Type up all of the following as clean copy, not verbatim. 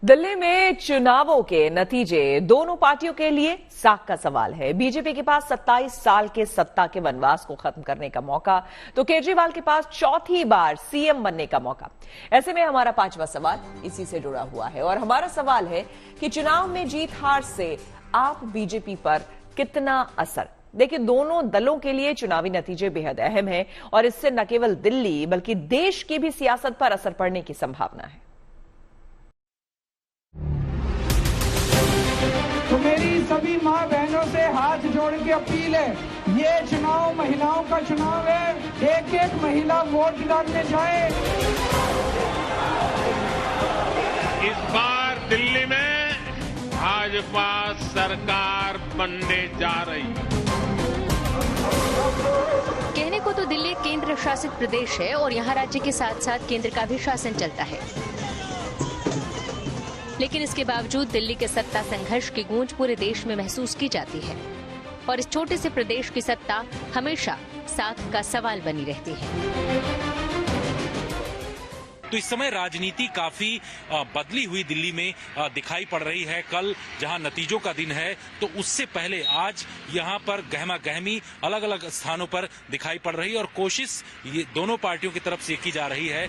दिल्ली में चुनावों के नतीजे दोनों पार्टियों के लिए साख का सवाल है। बीजेपी के पास 27 साल के सत्ता के वनवास को खत्म करने का मौका, तो केजरीवाल के पास चौथी बार सीएम बनने का मौका। ऐसे में हमारा पांचवा सवाल इसी से जुड़ा हुआ है और हमारा सवाल है कि चुनाव में जीत हार से आप बीजेपी पर कितना असर। देखिए, दोनों दलों के लिए चुनावी नतीजे बेहद अहम है और इससे न केवल दिल्ली बल्कि देश की भी सियासत पर असर पड़ने की संभावना है। तो मेरी सभी मां बहनों से हाथ जोड़ के अपील है, ये चुनाव महिलाओं का चुनाव है। एक एक महिला वोट डालने जाए। इस बार दिल्ली में भाजपा सरकार बनने जा रही है। कहने को तो दिल्ली केंद्र शासित प्रदेश है और यहाँ राज्य के साथ साथ केंद्र का भी शासन चलता है, लेकिन इसके बावजूद दिल्ली के सत्ता संघर्ष की गूंज पूरे देश में महसूस की जाती है और इस छोटे से प्रदेश की सत्ता हमेशा साख का सवाल बनी रहती है। तो इस समय राजनीति काफी बदली हुई दिल्ली में दिखाई पड़ रही है। कल जहां नतीजों का दिन है, तो उससे पहले आज यहां पर गहमा गहमी अलग अलग स्थानों पर दिखाई पड़ रही है और कोशिश ये दोनों पार्टियों की तरफ से की जा रही है।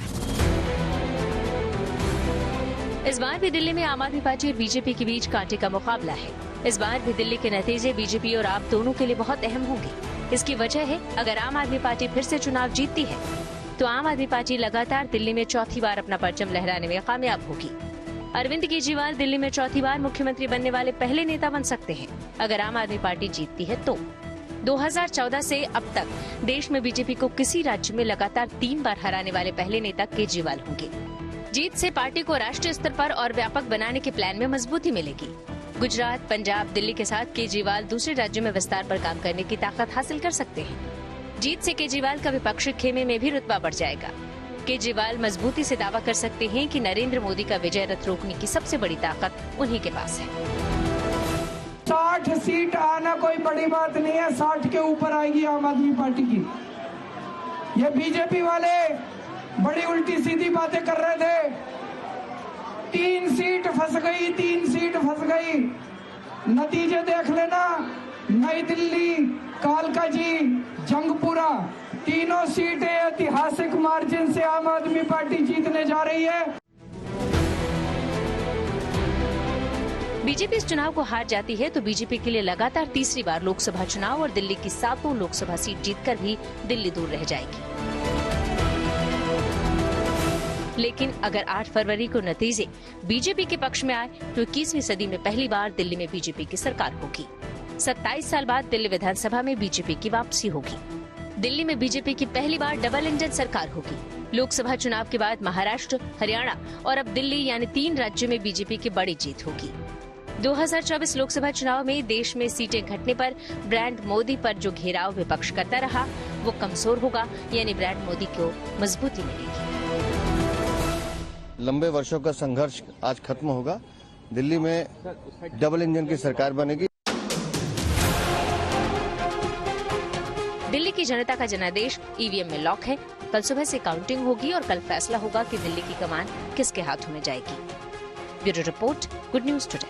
इस बार भी दिल्ली में आम आदमी पार्टी और बीजेपी के बीच कांटे का मुकाबला है। इस बार भी दिल्ली के नतीजे बीजेपी और आप दोनों के लिए बहुत अहम होंगे। इसकी वजह है, अगर आम आदमी पार्टी फिर से चुनाव जीतती है तो आम आदमी पार्टी लगातार दिल्ली में चौथी बार अपना परचम लहराने में कामयाब होगी। अरविंद केजरीवाल दिल्ली में चौथी बार मुख्यमंत्री बनने वाले पहले नेता बन सकते हैं अगर आम आदमी पार्टी जीतती है तो। 2014 से अब तक देश में बीजेपी को किसी राज्य में लगातार 3 बार हराने वाले पहले नेता केजरीवाल होंगे। जीत से पार्टी को राष्ट्रीय स्तर पर और व्यापक बनाने के प्लान में मजबूती मिलेगी। गुजरात, पंजाब, दिल्ली के साथ केजरीवाल दूसरे राज्यों में विस्तार पर काम करने की ताकत हासिल कर सकते हैं। जीत से केजरीवाल का विपक्षी खेमे में भी रुतबा बढ़ जाएगा। केजरीवाल मजबूती से दावा कर सकते हैं कि नरेंद्र मोदी का विजय रथ रोकने की सबसे बड़ी ताकत उन्हीं के पास है। 60 सीट आना कोई बड़ी बात नहीं है, 60 के ऊपर आएगी आम आदमी पार्टी की। ये बीजेपी वाले बड़ी उल्टी सीधी बातें कर रहे थे। 3 सीट फंस गई, 3 सीट फंस गई। नतीजे देख लेना, नई दिल्ली, कालका जी, जंगपुरा, तीनों सीटें ऐतिहासिक मार्जिन से आम आदमी पार्टी जीतने जा रही है। बीजेपी इस चुनाव को हार जाती है तो बीजेपी के लिए लगातार तीसरी बार लोकसभा चुनाव और दिल्ली की 7 लोकसभा सीट जीतकर भी दिल्ली दूर रह जाएगी। लेकिन अगर 8 फरवरी को नतीजे बीजेपी के पक्ष में आए तो 21वीं सदी में पहली बार दिल्ली में बीजेपी की सरकार होगी। 27 साल बाद दिल्ली विधानसभा में बीजेपी की वापसी होगी। दिल्ली में बीजेपी की पहली बार डबल इंजन सरकार होगी। लोकसभा चुनाव के बाद महाराष्ट्र, हरियाणा और अब दिल्ली यानी 3 राज्यों में बीजेपी की बड़ी जीत होगी। 2024 लोकसभा चुनाव में देश में सीटें घटने पर ब्रांड मोदी पर जो घेराव विपक्ष करता रहा वो कमजोर होगा, यानी ब्रांड मोदी को मजबूती मिलेगी। लंबे वर्षों का संघर्ष आज खत्म होगा। दिल्ली में डबल इंजन की सरकार बनेगी। दिल्ली की जनता का जनादेश ईवीएम में लॉक है। कल सुबह से काउंटिंग होगी और कल फैसला होगा कि दिल्ली की कमान किसके हाथों में जाएगी। Bureau report, good news today.